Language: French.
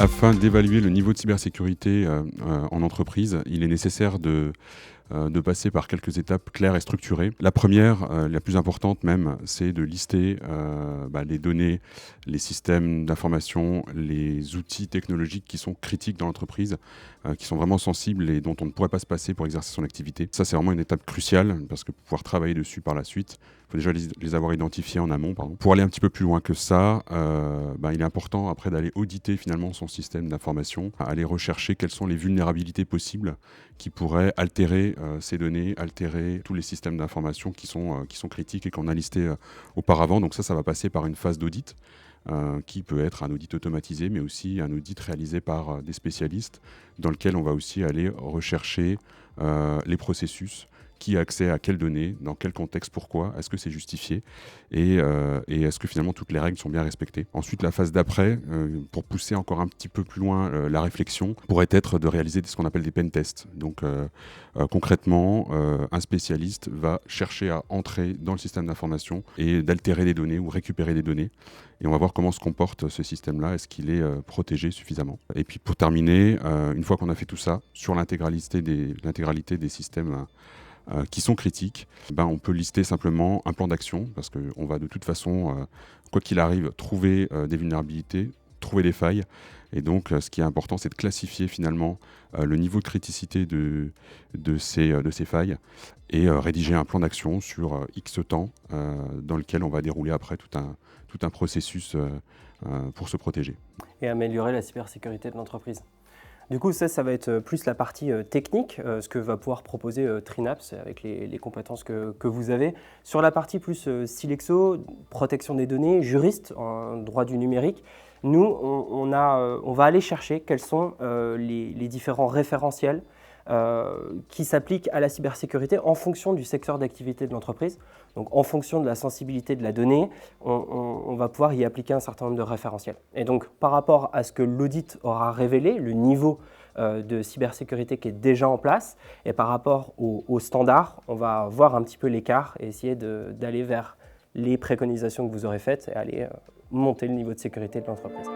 Afin d'évaluer le niveau de cybersécurité en entreprise, il est nécessaire de passer par quelques étapes claires et structurées. La première, la plus importante même, c'est de lister les données, les systèmes d'information, les outils technologiques qui sont critiques dans l'entreprise, qui sont vraiment sensibles et dont on ne pourrait pas se passer pour exercer son activité. Ça, c'est vraiment une étape cruciale parce que pour pouvoir travailler dessus par la suite, il faut déjà les avoir identifiés en amont. Pour aller un petit peu plus loin que ça, il est important après d'aller auditer finalement son système d'information, aller rechercher quelles sont les vulnérabilités possibles qui pourraient altérer ces données, altérer tous les systèmes d'information qui sont critiques et qu'on a listés auparavant. Donc ça va passer par une phase d'audit qui peut être un audit automatisé, mais aussi un audit réalisé par des spécialistes dans lequel on va aussi aller rechercher les processus, qui a accès à quelles données, dans quel contexte, pourquoi, est-ce que c'est justifié et est-ce que finalement toutes les règles sont bien respectées. Ensuite, la phase d'après, pour pousser encore un petit peu plus loin la réflexion, pourrait être de réaliser ce qu'on appelle des pen tests. Donc concrètement, un spécialiste va chercher à entrer dans le système d'information et d'altérer des données ou récupérer des données. Et on va voir comment se comporte ce système-là, est-ce qu'il est protégé suffisamment. Et puis pour terminer, une fois qu'on a fait tout ça, sur l'intégralité des systèmes qui sont critiques, on peut lister simplement un plan d'action parce qu'on va de toute façon, quoi qu'il arrive, trouver des vulnérabilités, trouver des failles. Et donc, ce qui est important, c'est de classifier finalement le niveau de criticité de ces failles et rédiger un plan d'action sur X temps dans lequel on va dérouler après tout un processus pour se protéger. Et améliorer la cybersécurité de l'entreprise. Du coup, ça va être plus la partie technique, ce que va pouvoir proposer Trinaps avec les compétences que vous avez. Sur la partie plus Silexo, protection des données, juriste en droit du numérique, nous, on va aller chercher quels sont les différents référentiels qui s'appliquent à la cybersécurité en fonction du secteur d'activité de l'entreprise. Donc en fonction de la sensibilité de la donnée, on va pouvoir y appliquer un certain nombre de référentiels. Et donc par rapport à ce que l'audit aura révélé, le niveau de cybersécurité qui est déjà en place, et par rapport aux standards, on va voir un petit peu l'écart et essayer d'aller vers les préconisations que vous aurez faites et aller monter le niveau de sécurité de l'entreprise.